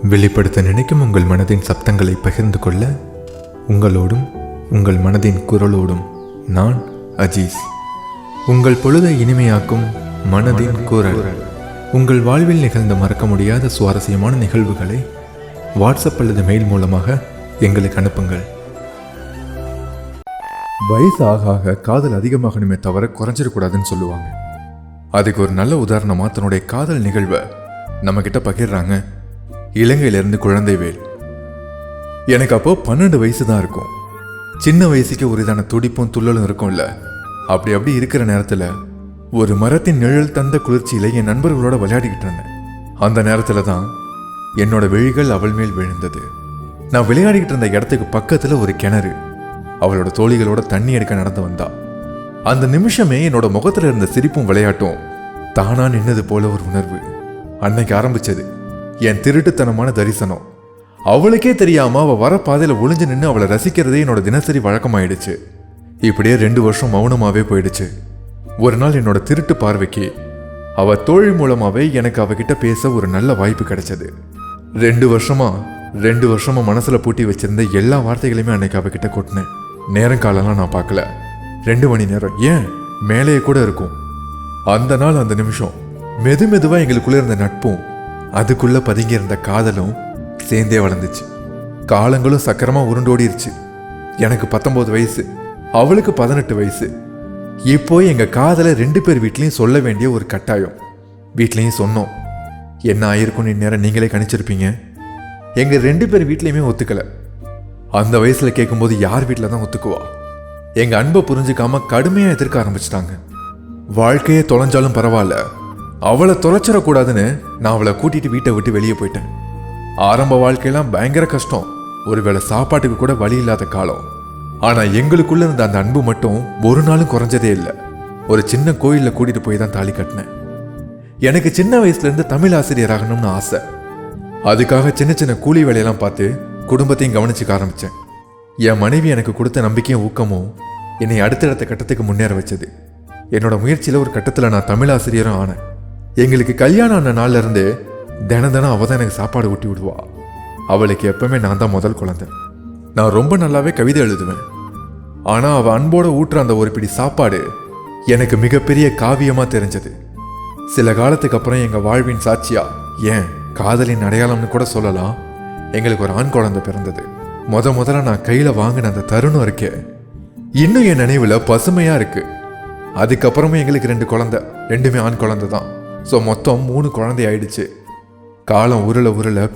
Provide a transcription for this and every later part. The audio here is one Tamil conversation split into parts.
வெளிப்படுத்த நினைக்கும் உங்கள் மனதின் சப்தங்களை பகிர்ந்து கொள்ள உங்களோடும் உங்கள் மனதின் குரலோடும் நான் அஜீஸ். உங்கள் பொழுதை இனிமையாக்கும் மனதின் குரல். உங்கள் வாழ்வில் நிகழ்ந்த மறக்க முடியாத சுவாரஸ்யமான நிகழ்வுகளை வாட்ஸ்அப் அல்லது மெயில் மூலமாக எங்களுக்கு அனுப்புங்கள். வயசு ஆக ஆக காதல் அதிகமாகணுமே தவிர குறைஞ்சிடக்கூடாதுன்னு சொல்லுவாங்க. அதுக்கு ஒரு நல்ல உதாரணமாக தன்னுடைய காதல் நிகழ்வை நம்ம கிட்ட பகிர்றாங்க இலங்கையிலிருந்து குழந்தைவேல். எனக்கு அப்போ 12 வயசு தான் இருக்கும். சின்ன வயசுக்கு ஒரு இதான துடிப்பும் துள்ளலும் இருக்கும்ல. அப்படி இருக்கிற நேரத்தில் ஒரு மரத்தின் நிழல் தந்த குளிர்ச்சியில என் நண்பர்களோட விளையாடிக்கிட்டு இருந்தேன். அந்த நேரத்தில் தான் என்னோட விழிகள் அவள் மேல் விழுந்தது. நான் விளையாடிக்கிட்டு இருந்த இடத்துக்கு பக்கத்தில் ஒரு கிணறு. அவளோட தோழிகளோட தண்ணி எடுக்க நடந்து வந்தா. அந்த நிமிஷமே என்னோட முகத்தில் இருந்த சிரிப்பும் விளையாட்டும் தானா நின்னது போல ஒரு உணர்வு அன்னைக்கு ஆரம்பிச்சது. என் திருட்டுத்தனமான தரிசனம். அவளுக்கே தெரியாம அவ வர பாதையில ஒளிஞ்சு நின்று அவளை ரசிக்கிறதே என்னோட தினசரி வழக்கமாயிடுச்சு. இப்படியே 2 வருஷம் மௌனமாவே போயிடுச்சு. ஒரு நாள் என்னோட திருட்டு பார்வைக்கு அவ தோழி மூலமாவே எனக்கு அவகிட்ட பேச ஒரு நல்ல வாய்ப்பு கிடைச்சது. 2 வருஷமா மனசுல பூட்டி வச்சிருந்த எல்லா வார்த்தைகளையுமே அன்னைக்கு அவகிட்ட கொட்டினேன். நேரம் காலம்லாம் நான் பார்க்கல. 2 மணி நேரம், ஏன் மேலேயே கூட இருக்கும். அந்த நாள் அந்த நிமிஷம் மெதுவா எங்களுக்குள்ள இருந்த நட்பும் அதுக்குள்ள பதுங்கி இருந்த காதலும் சேர்ந்தே வளர்ந்துச்சு. காலங்களும் சக்கரமா உருண்டோடிருச்சு. எனக்கு 19 வயசு, அவளுக்கு 18 வயசு. இப்போ எங்க காதலை 2 பேர் வீட்லயும் சொல்ல வேண்டிய ஒரு கட்டாயம். வீட்லயும் சொன்னோம். என்ன ஆயிருக்கும் இந்நேரம் நீங்களே கணிச்சிருப்பீங்க. எங்க 2 பேர் வீட்லயுமே ஒத்துக்கல. அந்த வயசுல கேட்கும்போது யார் வீட்டில தான் ஒத்துக்குவா? எங்க அன்பை புரிஞ்சுக்காம கடுமையா எதிர்க்க ஆரம்பிச்சிட்டாங்க. வாழ்க்கையே தொலைஞ்சாலும் பரவாயில்ல, அவளை தொலைச்சிடக்கூடாதுன்னு நான் அவளை கூட்டிட்டு வீட்டை விட்டு வெளியே போயிட்டேன். ஆரம்ப வாழ்க்கையெல்லாம் பயங்கர கஷ்டம். ஒருவேளை சாப்பாட்டுக்கு கூட வழி இல்லாத காலம். ஆனா எங்களுக்குள்ள இருந்த அந்த அன்பு மட்டும் ஒரு நாளும் குறைஞ்சதே இல்லை. ஒரு சின்ன கோயிலில் கூட்டிட்டு போய் தான் தாலி கட்டினேன். எனக்கு சின்ன வயசுல இருந்து தமிழ் ஆசிரியர் ஆகணும்னு ஆசை. அதுக்காக சின்ன கூலி வேலையெல்லாம் பார்த்து குடும்பத்தையும் கவனிச்சுக்க ஆரம்பிச்சேன். என் மனைவி எனக்கு கொடுத்த நம்பிக்கையும் ஊக்கமும் என்னை அடுத்தடுத்த கட்டத்துக்கு முன்னேற வச்சது. என்னோட முயற்சியில் ஒரு கட்டத்தில் நான் தமிழ் ஆசிரியரும் ஆனேன். எங்களுக்கு கல்யாணம் ஆன நாள்ல இருந்து தினம் அவ தான் எனக்கு சாப்பாடு ஊட்டி விடுவா. அவளுக்கு எப்பவுமே நான் தான் முதல் குழந்தை. நான் ரொம்ப நல்லாவே கவிதை எழுதுவேன். ஆனா அவ அன்போட ஊட்டுற அந்த ஒரு பிடி சாப்பாடு எனக்கு மிகப்பெரிய காவியமா தெரிஞ்சது. சில காலத்துக்கு அப்புறம் எங்க வாழ்வின் சாட்சியா, ஏன் காதலின் அடையாளம்னு கூட சொல்லலாம், எங்களுக்கு ஒரு ஆண் குழந்தை பிறந்தது. முதல்ல நான் கையில வாங்கின அந்த தருணம் இருக்கே இன்னும் என் நினைவுல பசுமையா இருக்கு. அதுக்கப்புறமும் எங்களுக்கு 2 குழந்தை, 2மே ஆண் குழந்தை தான். ஸோ மொத்தம் 3 குழந்தை ஆயிடுச்சு. காலம் உருள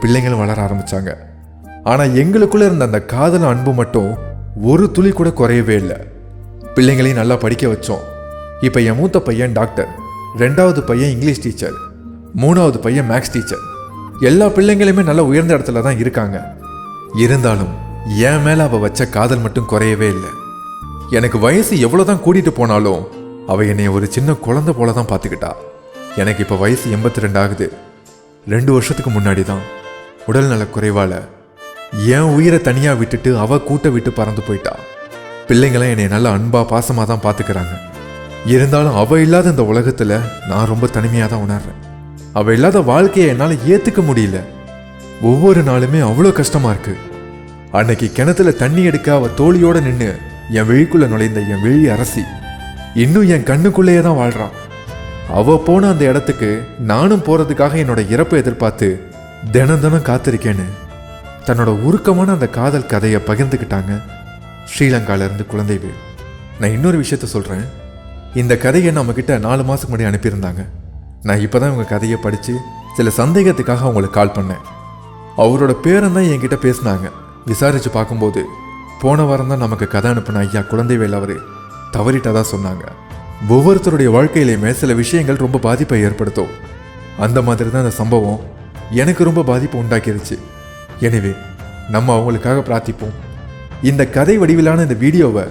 பிள்ளைங்களும் வளர ஆரம்பிச்சாங்க. ஆனா எங்களுக்குள்ள இருந்த அந்த காதல் அன்பு மட்டும் ஒரு துளி கூட குறையவே இல்லை. பிள்ளைங்களையும் நல்லா படிக்க வச்சோம். இப்ப என் மூத்த பையன் டாக்டர், 2வது பையன் இங்கிலீஷ் டீச்சர், 3வது பையன் மேக்ஸ் டீச்சர். எல்லா பிள்ளைங்களுமே நல்ல உயர்ந்த இடத்துல தான் இருக்காங்க. இருந்தாலும் என் மேல அவ வச்ச காதல் மட்டும் குறையவே இல்லை. எனக்கு வயசு எவ்வளவுதான் கூட்டிட்டு போனாலும் அவ என்னை ஒரு சின்ன குழந்தை போலதான் பார்த்துக்கிட்டா. எனக்கு இப்போ வயசு 82 ஆகுது. 2 வருஷத்துக்கு முன்னாடி தான் உடல் நல குறைவால என் உயிரை தனியா விட்டுட்டு அவ கூட்ட விட்டு பறந்து போயிட்டா. பிள்ளைங்களாம் என்னை நல்ல அன்பா பாசமா தான் பார்த்துக்கிறாங்க. இருந்தாலும் அவ இல்லாத இந்த உலகத்துல நான் ரொம்ப தனிமையா தான் உணர்றேன். அவ இல்லாத வாழ்க்கையை என்னால ஏத்துக்க முடியல. ஒவ்வொரு நாளுமே அவ்வளோ கஷ்டமா இருக்கு. அன்னைக்கு கிணத்துல தண்ணி எடுக்க அவ தோழியோட நின்று என் விழிக்குள்ள நுழைந்த என் விழி அரசி இன்னும் என் கண்ணுக்குள்ளேயே தான் வாழ்றான். அவ போன அந்த இடத்துக்கு நானும் போறதுக்காக என்னோட இறப்பை எதிர்பார்த்து தினம் காத்திருக்கேன்னு தன்னோட உருக்கமான அந்த காதல் கதையை பகிர்ந்துக்கிட்டாங்க ஸ்ரீலங்கால இருந்து குழந்தைவேல். நான் இன்னொரு விஷயத்த சொல்றேன். இந்த கதையை நம்ம கிட்ட 4 மாசத்துக்கு முன்னாடி அனுப்பியிருந்தாங்க. நான் இப்பதான் உங்க கதையை படிச்சு சில சந்தேகத்துக்காக அவங்களுக்கு கால் பண்ணேன். அவரோட பேரன் தான் என்கிட்ட பேசினாங்க. விசாரிச்சு பார்க்கும்போது போன வாரம் தான் நமக்கு கதை அனுப்பின ஐயா குழந்தைவேல் அவரு தவறிட்டதா சொன்னாங்க. ஒவ்வொருத்தருடைய வாழ்க்கையிலையுமே சில விஷயங்கள் ரொம்ப பாதிப்பை ஏற்படுத்தும். அந்த மாதிரி தான் அந்த சம்பவம் எனக்கு ரொம்ப பாதிப்பு உண்டாக்கிருச்சு. எனவே நம்ம அவங்களுக்காக பிரார்த்திப்போம். இந்த கதை வடிவிலான இந்த வீடியோவை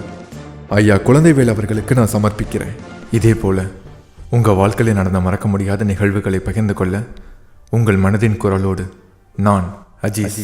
ஐயா குழந்தைவேல் அவர்களுக்கு நான் சமர்ப்பிக்கிறேன். இதே போல உங்கள் வாழ்க்கையில் நடந்த மறக்க முடியாத நிகழ்வுகளை பகிர்ந்து கொள்ள உங்கள் மனதின் குரலோடு நான் அஜீஸ்.